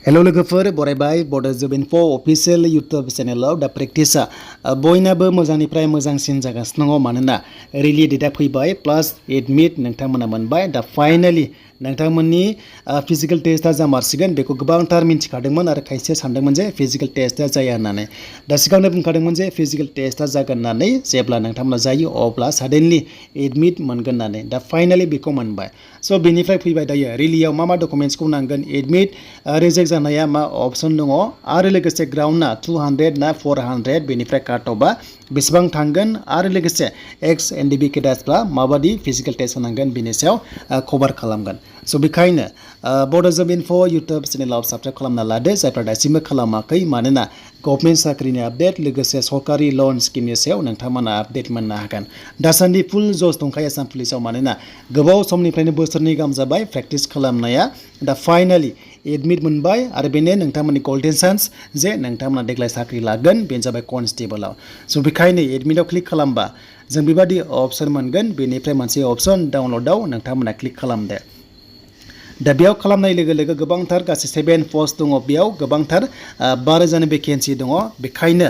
Hello लोगोफोर बरायबाय बड' जब info official YouTube चेनेलाव दा प्रेक्टिसा बयनाबो मोजांनिफ्राय मोजांसिन जागासिनो दङ मानोना रिलि डेटआ फैबाय प्लास एडमिट नोंथांमोना मोनबाय दा फाइनाली नोंथांमोननि फिजिकल टेस्टआ जामारसिगोन बेखौ गोबांथार मिन्थिखादोंमोन आरो खायसे सानदोंमोन जे फिजिकल टेस्टआ जाया होननानै दा सिगांनो बुंखादोंमोन जे फिजिकल टेस्टआ जागोन होननानै जेब्ला नोंथांमोना जायो अब्ला साडेनलि एडमिट मोनगोन होननानै दा फाइनाली बेखौ मोनबाय स' बेनिफ्राय फैबाय दायो रिलियाव मा डकुमेन्ट्सखौ नांगोन एडमिट रिजेक्ट जानाया मा अपसन दङ आरो लोगोसे ग्राउन्डना 200 ना 400 बेनिफ्राय काट अफआ बेसेबां थांगोन आरो लोगोसे एक्स एनडिबि केडासफ्रा माबादि फिजिकल टेस्ट होनांगोन बेनि सायाव कभार खालामगोन स' बेखायनो बड' जब इनफो इउटुब चेनेलाव साबस्क्राइब खालामना लादो जायफ्रा दासिमबो खालामाखै मानोना गभर्नमेन्ट साख्रिनि आपडेट लोगोसे सरकारि लन स्किमनि सायाव नोंथांमोना आपडेट मोननो हागोन दासान्दि फुल जस दंखायो आसाम पुलिसाव मानोना गोबाव समनिफ्रायनो बोसोरनै गाहाम जाबाय प्रेक्टिस खालामनाया दा फाइनाली एडमिट मोनबाय आरो बेनो नोंथांमोननि गल्डेन चान्स जे नोंथांमोना देग्लाय साख्रि लागोन बेनो जाबाय कनस्टेबलाव स' बेखायनो एडमिटआव क्लिक खालामबा जों बेबादि अपसन मोनगोन बेनिफ्राय मोनसे अपसन डाउनल'डआव नोंथांमोना क्लिक खालामदो दा बेयाव खालामनाय लोगो लोगो गोबांथार गासै 7 पस्ट दङ बेयाव गोबांथार 12 भेकेन्सि दङ बेखायनो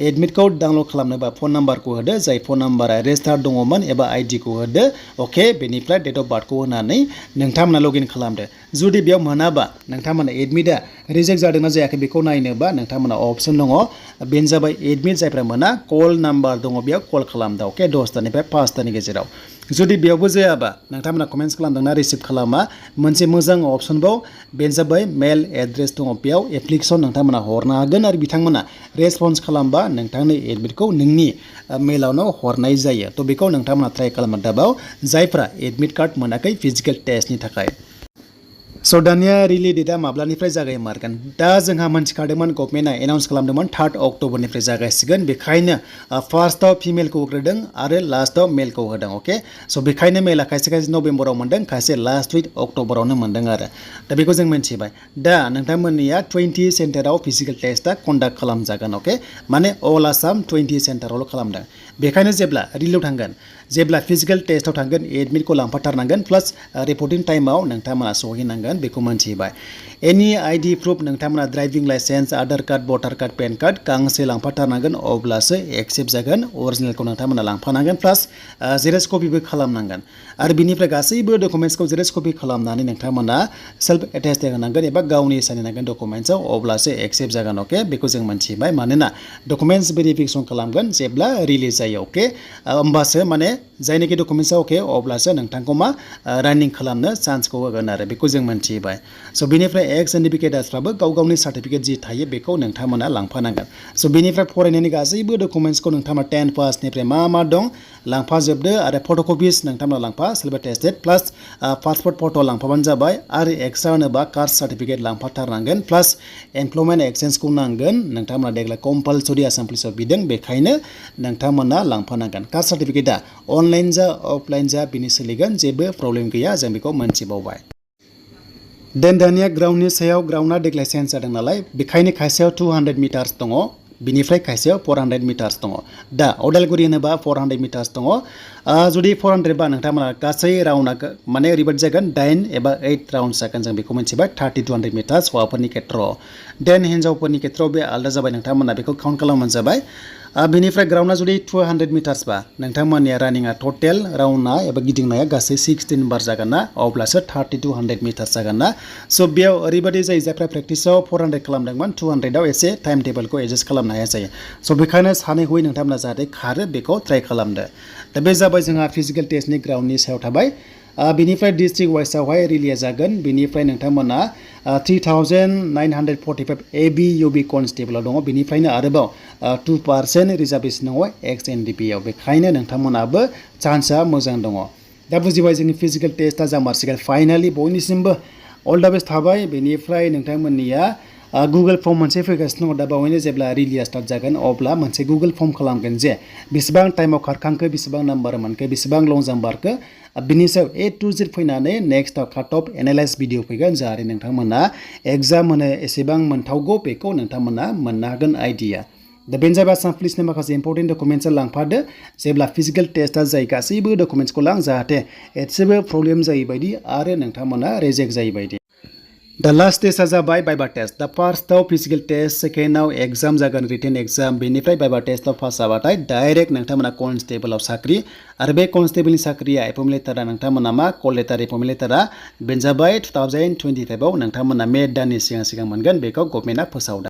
एडमिटखौ डाउनल'ड खालामनोबा फन नाम्बारखौ होदो जाय फन नाम्बारा रेजिस्टार दङमोन एबा आइडिखौ होदो अके बेनिफ्राय डेट अफ बार्थखौ होनानै नोंथांमोना लगइन खालामदो जुदि बेयाव मोनाबा नोंथांमोना एडमिटआ रिजेक्ट जादोंना जायाखै बेखौ नायनोबा नोंथांमोना अपसन दङ बेनो जाबाय एडमिट जायफ्रा मोना कल नाम्बार दङ बेयाव कल खालामदो अके 10टानिफ्राय 5टानि गेजेराव जुदि बेयावबो जायाबा नोंथांमोना कमेन्ट्स खालामदोंना रिसिभ खालामा मोनसे मोजां अपसनबाव बेनो जाबाय मेल एड्रेस दङ बेयाव एप्लिकेसन नोंथांमोना हरनो हागोन आरो बिथांमोना रेसपन्स खालामबा नोंथांनि एडमिटखौ नोंनि मेलावनो हरनाय जायो थ' बेखौ नोंथांमोना ट्राइ खालामनो दाबाव जायफ्रा एडमिट कार्ड मोनाखै फिजिकल टेस्टनि थाखाय स' दानिया रिलि डेटआ माब्लानिफ्राय जागायमारगोन दा जोंहा मोनथिखादोंमोन गभर्नमेन्टआ एनाउन्स खालामदोंमोन 3 अक्ट'बरनिफ्राय जागायसिगोन बेखायनो फार्स्टआव फिमेलखौ होग्रोदों आरो लास्टआव मेलखौ होदों अके स' बेखायनो मेला खायसे खायसे नभेम्बराव मोनदों खायसे लास्ट उइक अक्ट'बरावनो मोनदों आरो दा बेखौ जों मिन्थिबाय दा नोंथांमोननिया 20 सेन्टाराव फिजिकल टेस्टआ कन्डाक्ट खालामजागोन अके माने अल आसाम 20 सेन्टारावल' खालामदों बेखायनो जेब्ला रिलियाव थांगोन जेब्ला फिजिकल टेस्टआव थांगोन एडमिटखौ लांफाथारनांगोन प्लास रिपर्टिं टाइमाव नोंथांमोना सहैनांगोन बेखौ मोनथिबाय एनि आइडि प्रुफ नोंथांमोना ड्राइभिं लाइसेन्स आधार कार्ड भटार कार्ड पेन कार्ड गांसे लांफाथारनांगोन अब्लासो एक्सेप्ट जागोन अरिजिनेलखौ नोंथांमोना लांफानांगोन प्लास जेरक्स कपिबो खालामनांगोन आरो बिनिफ्राय गासैबो डकुमेन्ट्सखौ जेरक्स कपि खालामनानै नोंथांमोना सेल्फ एटेस्ट होनांगोन एबा गावनि साइन होनांगोन डकुमेन्ट्सआव अब्लासो एक्सेप्ट जागोन अके बेखौ जों मोनथिबाय मानोना डकुमेन्ट्स भेरिफिकेसन खालामगोन जेब्ला रिलिज जायो अके होमबासो माने जायनाखि डकुमेन्ट्सआ अके अब्लासो नोंथांखौ मा रानिं खालामनो चान्सखौ होगोन आरो बेखौ जों मोनथिबाय स' बेनिफ्राय एक्स एनडिबि केडासफ्राबो गाव गावनि सार्टिफिकेट जि थायो बेखौ नोंथांमोना लांफानांगोन स' बेनिफ्राय फरायनायनि गासैबो डकुमेन्ट्सखौ नोंथांमोना 10 पासनिफ्राय मा दं लांफाजोबदो आरो फट'कपिस नोंथांमोना लांफा सिलभार टेस्टेड प्लास पासपर्ट फट' लांफाबानो जाबाय आरो एक्सट्रा होनोबा कास्ट सार्टिफिकेट लांफाथारनांगोन प्लास एमप्लयमेन्ट एक्सचेन्जखौ नांगोन नोंथांमोना देग्लाय कम्पालसरि आसाम पुलिसाव बिदों बेखायनो नोंथांमोना लांफानांगोन कास्ट सार्टिफिकेटआ अनलाइन जा अफलाइन जा बिनि सोलिगोन जेबो प्रब्लेम गैया जों बेखौ मोनथिबावबाय दानिया ग्राउन्डनि सायाव ग्राउन्डआ देग्लाय चेन्ज जादों नालाय बेखायनो खायसेयाव 200 मिटार्स दङ बिनिफ्राय खायसेयाव 400 मिटार्स दङ दा अदालगुरि होनोबा 400 मिटार्स दङ जुदि 400 बा नोंथांमोना गासै राउन्डआ माने ओरैबायदि जागोन 8 एबा 8 राउन्ड जागोन जों बेखौ मिथिबाय 3200 मिटार्स हौवाफोरनि खेत्रआव देन हिन्जावफोरनि खेत्रआव बे आलादा जाबाय नोंथांमोना बेखौ काउन्ट खालामबानो जाबाय बेनिफ्राय ग्राउन्डआ जुदि 200 मिटार्स बा नोंथांमोननिया रानिंआ टटेल राउन्डआ एबा गिदिंनाया गासै 16 बार जागोन ना अब्लासो 3200 मिटार्स जागोन ना स' बेयाव ओरैबायदि जायो जायफ्रा प्रेक्टिसाव 400 खालामदोंमोन 200आव एसे टाइम टेबोलखौ एडजास्ट खालामनो हाया जायो स' बेखायनो सानै हयै नोंथांमोना जाहाथे खारो बेखौ ट्राइ खालामदो दा बे जाबाय जोंहा फिजिकेल टेस्टनि ग्राउन्डनि सायाव थाबाय बिनिफ्राय डिस्ट्रिक्ट वाइसआवहाय रिलिया जागोन बिनिफ्राय नोंथांमोना 3945 एबि इउबि कनस्टेबलाव दङ बिनिफ्रायनो आरोबाव 2% रिजार्भेसन दङ एक्स एनडिपिआव बेखायनो नोंथांमोनाबो चान्सआ मोजां दङ दा बुजिबाय जोंनि फिजिकेल टेस्टआ जामारसिगोन फाइनालि बयनिसिमबो अल दा बेस्ट थाबाय बेनिफ्राय नोंथांमोननिया गुगल फर्म मोनसे फैगासिनो दङ दा बावैनो जेब्ला रिलिया स्टार्ट जागोन अब्ला मोनसे गुगल फर्म खालामगोन जे बेसेबां टाइमाव खारखांखो बेसेबां नाम्बार मोनखो बेसेबां लं जाम्प बारखो बिनि सायाव A to Z फैनानै नेक्स्टआव काट अफ एनालाइज भिडिअ फैगोन जाहाथे नोंथांमोना एग्जाम होनो एसेबां मोनथावगौ बेखौ नोंथांमोना मोननो हागोन आइडिया दा बेनो जाबाय आसाम पुलिसनि माखासे इम्पर्टेन्ट डकुमेन्ट्सआ लांफादो जेब्ला फिजिकेल टेस्टआ जायो गासैबो डकुमेन्ट्सखौ लां जाहाथे एसेबो प्रब्लेम जायै बायदि आरो नोंथांमोना रिजेक्ट जायै बायदि दा लास्ट टेस्टआ जाबाय बाइबा टेस्ट दा फार्स्टआव फिजिकेल टेस्ट सेकेन्डआव एग्जाम जागोन रिटेन एग्जाम बेनिफ्राय बाइबा टेस्टआव पास जाबाथाय डाइरेक्ट नोंथांमोना कनस्टेबलआव साख्रि आरो बे कनस्टेबलनि साख्रिया एपइन्टमेन्ट लेटारा नोंथांमोना मा कल लेटार एपइन्टमेन्ट लेटारा बेनो जाबाय 2025आव नोंथांमोना मे दाननि सिगां मोनगोन बेखौ गभर्नमेन्टआ फोसावदों।